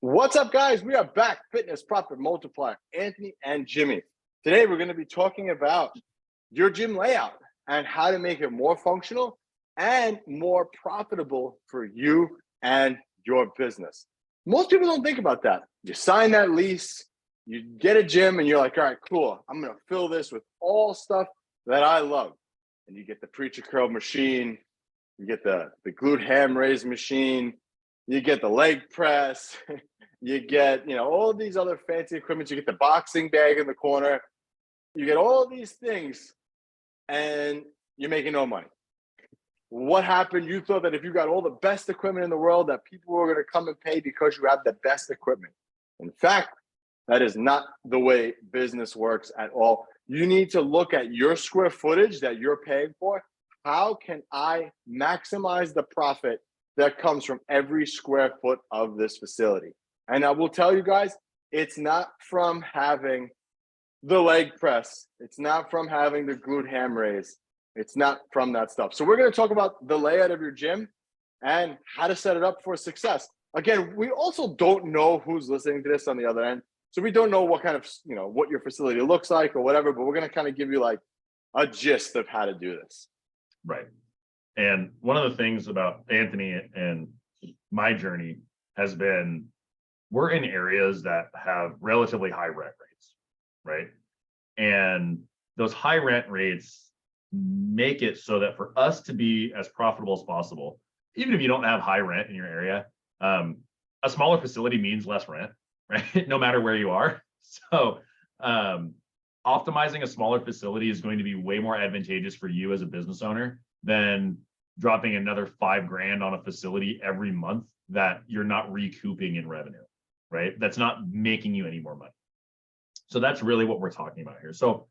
What's up, guys? We are back. Fitness Profit Multiplier, Anthony and Jimmy. Today, we're going to be talking about your gym layout and how to make it more functional and more profitable for you and your business. Most people don't think about that. You sign that lease, you get a gym, and you're like, all right, cool. I'm going to fill this with all stuff that I love. And you get the preacher curl machine, you get the glute ham raise machine, you get the leg press, you get, all these other fancy equipment. You get the boxing bag in the corner. You get all these things and you're making no money. What happened? You thought that if you got all the best equipment in the world that people were going to come and pay because you have the best equipment. In fact, that is not the way business works at all. You need to look at your square footage that you're paying for. How can I maximize the profit that comes from every square foot of this facility? And I will tell you guys, it's not from having the leg press. It's not from having the glute ham raise. It's not from that stuff. So we're going to talk about the layout of your gym and how to set it up for success. Again, we also don't know who's listening to this on the other end. So we don't know what kind of, what your facility looks like or whatever, but we're going to kind of give you like a gist of how to do this. Right. And one of the things about Anthony and my journey has been, we're in areas that have relatively high rent rates, right? And those high rent rates make it so that for us to be as profitable as possible, even if you don't have high rent in your area, a smaller facility means less rent, right? No matter where you are. So optimizing a smaller facility is going to be way more advantageous for you as a business owner than dropping another $5,000 on a facility every month that you're not recouping in revenue, right? That's not making you any more money. So that's really what we're talking about here. So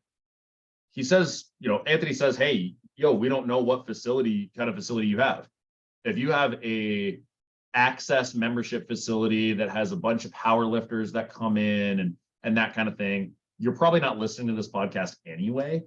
he says, Anthony says, hey, we don't know what kind of facility you have. If you have a access membership facility that has a bunch of power lifters that come in and that kind of thing, you're probably not listening to this podcast anyway.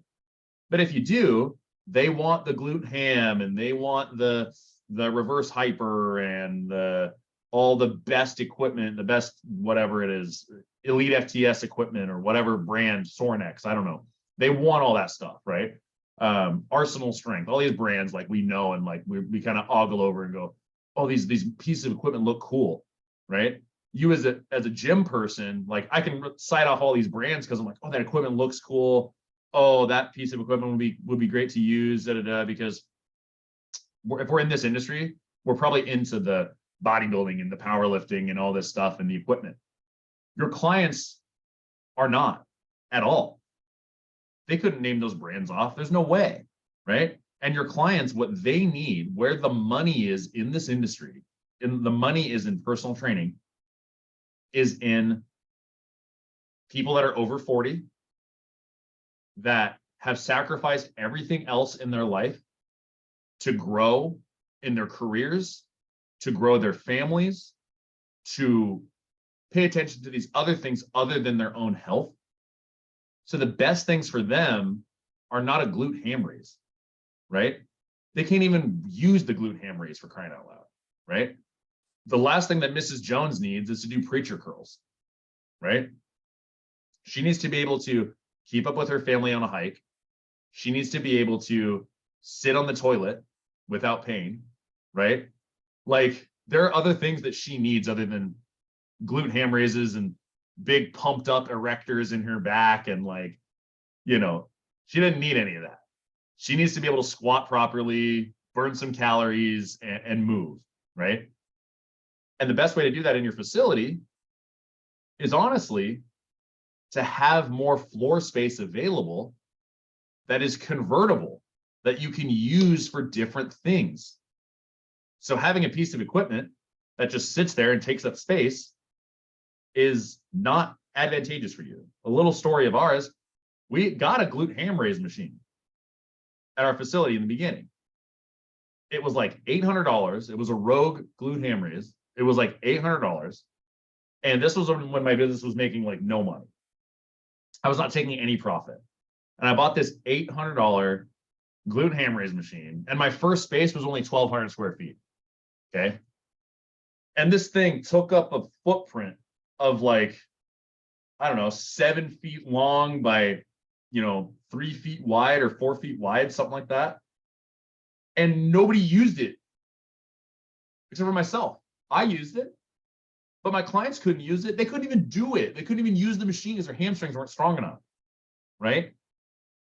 But if you do, they want the glute ham and they want the reverse hyper and all the best equipment, the best whatever it is, Elite FTS equipment or whatever brand, Sornex, I don't know. They want all that stuff, right? Arsenal Strength, all these brands like we know and like we kind of ogle over and go, oh, these pieces of equipment look cool, right? You as a gym person, like I can cite off all these brands because I'm like, oh, that equipment looks cool. Oh, that piece of equipment would be great to use, because if we're in this industry, we're probably into the bodybuilding and the powerlifting and all this stuff and the equipment. Your clients are not at all. They couldn't name those brands off. There's no way, right? And your clients, what they need, where the money is in this industry, and the money is in personal training, is in people that are over 40, that have sacrificed everything else in their life to grow in their careers, to grow their families, to pay attention to these other things other than their own health. So the best things for them are not a glute ham raise, right? They can't even use the glute ham raise for crying out loud, right? The last thing that Mrs. Jones needs is to do preacher curls, right? She needs to be able to keep up with her family on a hike. She needs to be able to sit on the toilet without pain, right? Like there are other things that she needs other than glute ham raises and big pumped up erectors in her back. And she doesn't need any of that. She needs to be able to squat properly, burn some calories and move, right? And the best way to do that in your facility is honestly to have more floor space available that is convertible, that you can use for different things. So having a piece of equipment that just sits there and takes up space is not advantageous for you. A little story of ours, we got a glute ham raise machine at our facility in the beginning. It was like $800. It was a Rogue glute ham raise. It was like $800. And this was when my business was making like no money. I was not taking any profit. And I bought this $800 glute ham raise machine. And my first space was only 1,200 square feet. Okay. And this thing took up a footprint of like, I don't know, 7 feet long by, 3 feet wide or 4 feet wide, something like that. And nobody used it except for myself. I used it, but my clients couldn't use it. They couldn't even do it. They couldn't even use the machine because their hamstrings weren't strong enough, right?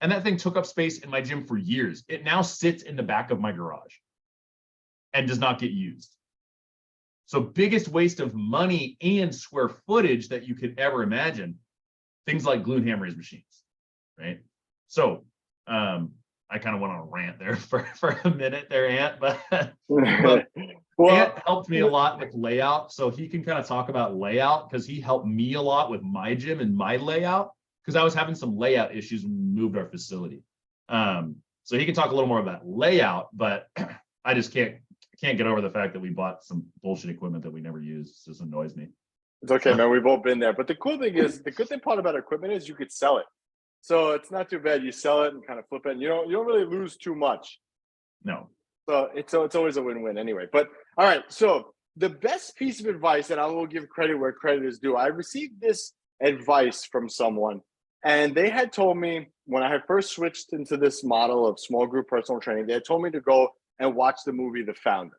And that thing took up space in my gym for years. It now sits in the back of my garage and does not get used. So biggest waste of money and square footage that you could ever imagine, things like glue and hammer machines, right? So I kind of went on a rant there for a minute there, Ant, but Well, Ant helped me a lot with layout. So he can kind of talk about layout because he helped me a lot with my gym and my layout because I was having some layout issues when we moved our facility. So he can talk a little more about layout, but I just can't get over the fact that we bought some bullshit equipment that we never used. It just annoys me. it's okay, man. We've all been there. But the cool thing is, the good thing part about equipment is you could sell it. So it's not too bad. You sell it and kind of flip it. And you don't really lose too much. No. So it's always a win-win anyway. But all right, so the best piece of advice, and I will give credit where credit is due. I received this advice from someone, and they had told me when I had first switched into this model of small group personal training, they had told me to go and watch the movie The Founder.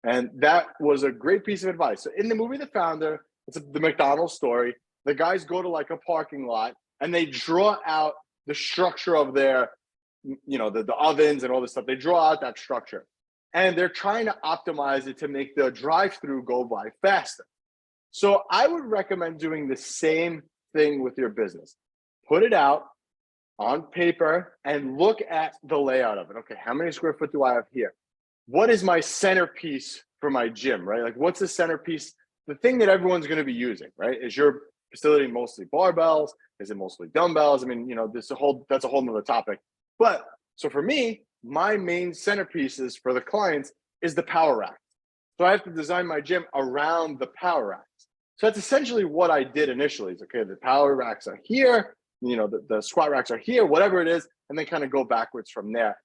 And that was a great piece of advice. So in the movie The Founder, it's the McDonald's story. The guys go to like a parking lot and they draw out the structure of their, the ovens and all this stuff. They draw out that structure. And they're trying to optimize it to make the drive-through go by faster. So I would recommend doing the same thing with your business. Put it out on paper and look at the layout of it. Okay, how many square foot do I have here? What is my centerpiece for my gym, right? Like what's the centerpiece? The thing that everyone's going to be using, right? Is your facility mostly barbells? Is it mostly dumbbells? I mean, that's a whole nother topic. But so for me, my main centerpieces for the clients is the power rack. So I have to design my gym around the power racks. So that's essentially what I did initially. Is okay, the power racks are here, the squat racks are here, whatever it is, and then kind of go backwards from there.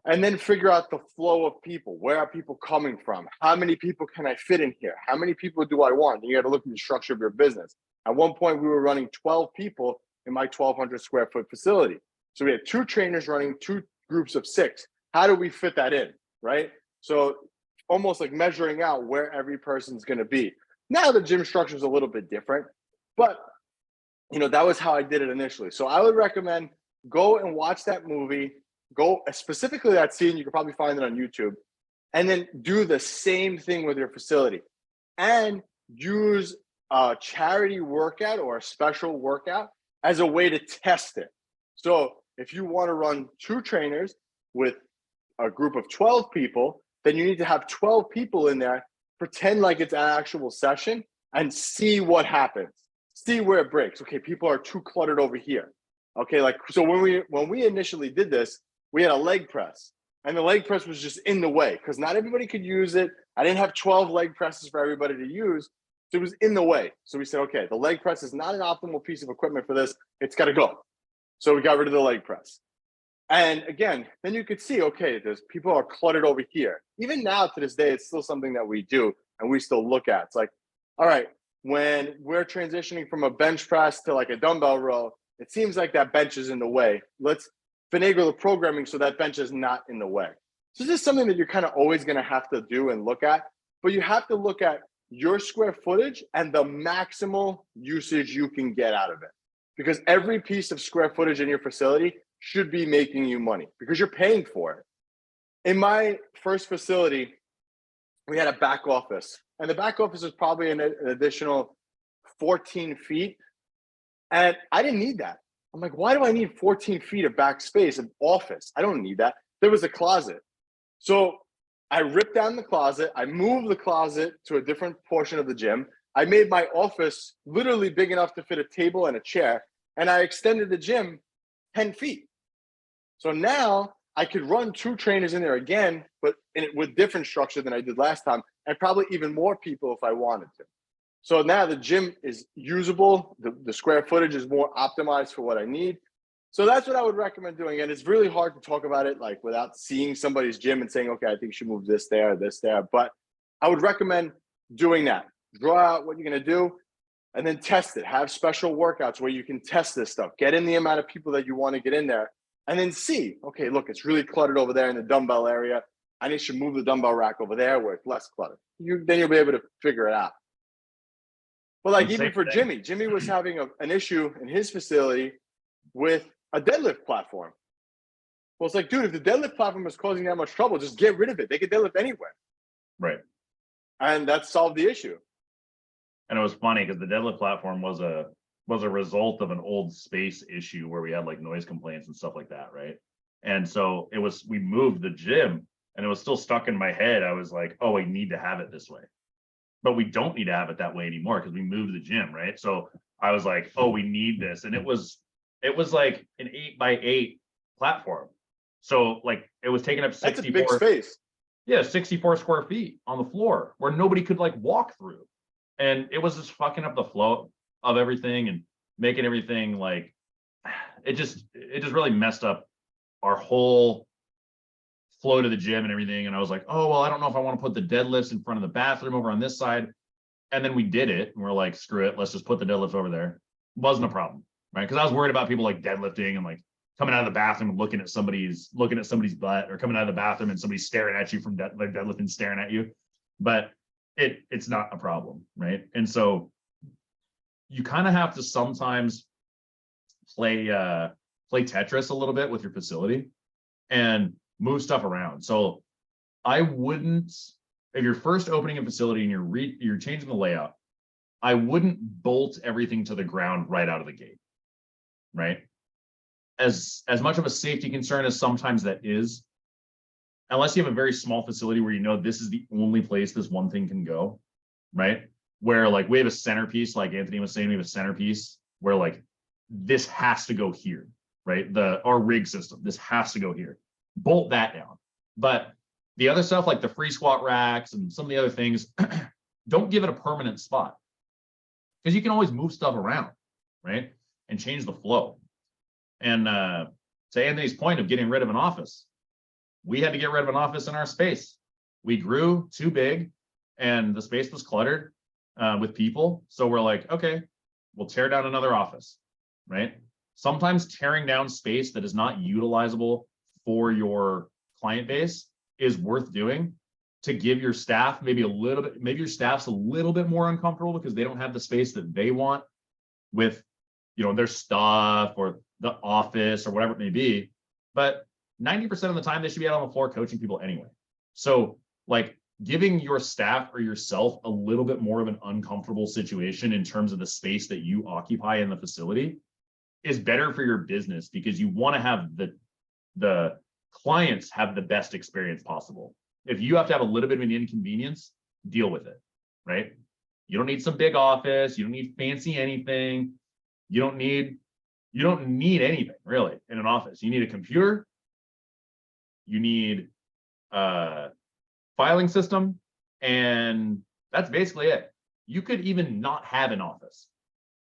And then figure out the flow of people. Where are people coming from? How many people can I fit in here? How many people do I want? And you got to look at the structure of your business. At one point, we were running 12 people in my 1,200 square foot facility. So we had 2 trainers running 2 groups of 6. How do we fit that in, right? So almost like measuring out where every person's going to be. Now the gym structure is a little bit different, but that was how I did it initially. So I would recommend go and watch that movie. Go specifically that scene. You can probably find it on YouTube, and then do the same thing with your facility, and use a charity workout or a special workout as a way to test it. So if you want to run 2 trainers with a group of 12 people, then you need to have 12 people in there, pretend like it's an actual session, and see what happens. See where it breaks. Okay, people are too cluttered over here. Okay, so when we initially did this, we had a leg press, and the leg press was just in the way because not everybody could use it. I didn't have 12 leg presses for everybody to use. So it was in the way. So we said, okay, the leg press is not an optimal piece of equipment for this. It's got to go. So we got rid of the leg press. And again, then you could see, okay, there's people are cluttered over here. Even now to this day, it's still something that we do and we still look at. It's like, all right, when we're transitioning from a bench press to like a dumbbell row, it seems like that bench is in the way. Let's finagle the programming so that bench is not in the way. So this is something that you're kind of always going to have to do and look at, but you have to look at your square footage and the maximal usage you can get out of it. Because every piece of square footage in your facility should be making you money because you're paying for it. In my first facility, we had a back office, and the back office was probably an additional 14 feet. And I didn't need that. I'm like, why do I need 14 feet of back space of office? I don't need that. There was a closet. So I ripped down the closet. I moved the closet to a different portion of the gym. I made my office literally big enough to fit a table and a chair. And I extended the gym 10 feet. So now I could run 2 trainers in there again, but with different structure than I did last time, and probably even more people if I wanted to. So now the gym is usable. The square footage is more optimized for what I need. So that's what I would recommend doing. And it's really hard to talk about it like without seeing somebody's gym and saying, okay, I think you should move this there, this there. But I would recommend doing that. Draw out what you're going to do and then test it. Have special workouts where you can test this stuff. Get in the amount of people that you want to get in there and then see, okay, look, it's really cluttered over there in the dumbbell area. I need to move the dumbbell rack over there where it's less cluttered. Then you'll be able to figure it out. But like even for Jimmy was having an issue in his facility with a deadlift platform. Well, it's like, dude, if the deadlift platform is causing that much trouble, just get rid of it. They could deadlift anywhere. Right. And that solved the issue. And it was funny because the deadlift platform was a result of an old space issue where we had like noise complaints and stuff like that, right? And so we moved the gym and it was still stuck in my head. I was like, oh, we need to have it this way. But we don't need to have it that way anymore because we moved the gym, right? So I was like, oh, we need this. And it was like an 8x8 platform. So like it was taking up 64 That's a big space. Yeah, 64 square feet on the floor where nobody could like walk through. And it was just fucking up the flow of everything and making everything like it just really messed up our whole flow to the gym and everything. And I was like, oh, well, I don't know if I want to put the deadlifts in front of the bathroom over on this side. And then we did it and we're like, screw it, let's just put the deadlifts over there. Wasn't a problem, right? Because I was worried about people like deadlifting and like coming out of the bathroom and looking at somebody's butt, or coming out of the bathroom and somebody's staring at you from deadlifting, staring at you. But it's not a problem, right? And so you kind of have to sometimes play Tetris a little bit with your facility and move stuff around. So I wouldn't, if you're first opening a facility and you're changing the layout, I wouldn't bolt everything to the ground right out of the gate, right? As much of a safety concern as sometimes that is, unless you have a very small facility where you know this is the only place this one thing can go, right? Where like we have a centerpiece, like Anthony was saying, we have a centerpiece where like this has to go here, right? Our rig system, this has to go here. Bolt that down. But the other stuff like the free squat racks and some of the other things, don't give it a permanent spot because you can always move stuff around, right? And change the flow. And to Anthony's point of getting rid of an office, we had to get rid of an office in our space. We grew too big and the space was cluttered with people. So we're like, okay, we'll tear down another office, right? Sometimes tearing down space that is not utilizable for your client base is worth doing to give your staff maybe your staff's a little bit more uncomfortable because they don't have the space that they want with, their stuff or the office or whatever it may be. But 90% of the time they should be out on the floor coaching people anyway. So like giving your staff or yourself a little bit more of an uncomfortable situation in terms of the space that you occupy in the facility is better for your business because you want to have the clients have the best experience possible. If you have to have a little bit of an inconvenience, deal with it, right? You don't need some big office. You don't need fancy anything. You don't need anything really in an office. You need a computer. You need a filing system, and that's basically it. You could even not have an office,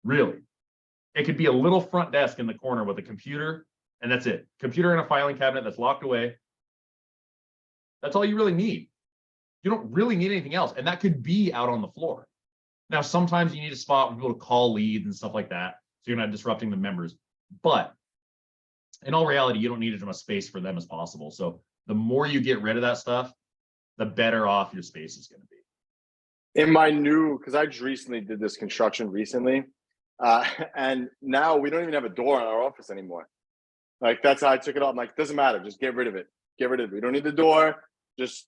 really. It could be a little front desk in the corner with a computer, and that's it. Computer and a filing cabinet that's locked away. That's all you really need. You don't really need anything else, and that could be out on the floor. Now, sometimes you need a spot for people to call leads and stuff like that, so you're not disrupting the members. But in all reality, you don't need as much space for them as possible. So the more you get rid of that stuff, the better off your space is going to be. In my because I just recently did this construction recently, and now we don't even have a door in our office anymore. Like that's how I took it off. I'm like, doesn't matter, just get rid of it. Get rid of it. We don't need the door. Just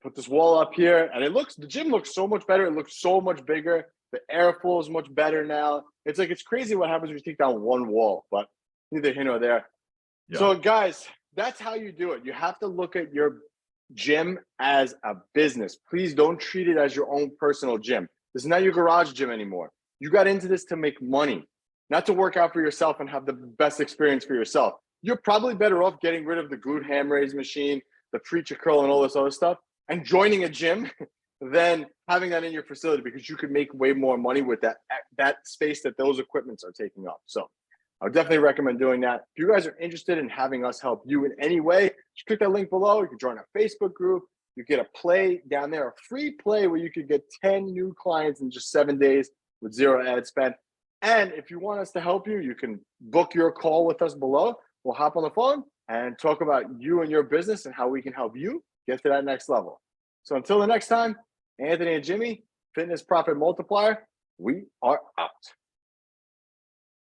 put this wall up here, and the gym looks so much better. It looks so much bigger. The airflow is much better now. It's crazy what happens when you take down one wall, but neither here nor there. Yeah. So guys, that's how you do it. You have to look at your gym as a business. Please don't treat it as your own personal gym. This is not your garage gym anymore. You got into this to make money, not to work out for yourself and have the best experience for yourself. You're probably better off getting rid of the glute ham raise machine, the preacher curl, and all this other stuff, and joining a gym than having that in your facility, because you could make way more money with that space that those equipments are taking up. So I would definitely recommend doing that. If you guys are interested in having us help you in any way, just click that link below. You can join our Facebook group. You get a play down there, a free play where you could get 10 new clients in just 7 days with zero ad spend. And if you want us to help you, you can book your call with us below. We'll hop on the phone and talk about you and your business and how we can help you get to that next level. So until the next time, Anthony and Jimmy, Fitness Profit Multiplier, we are out.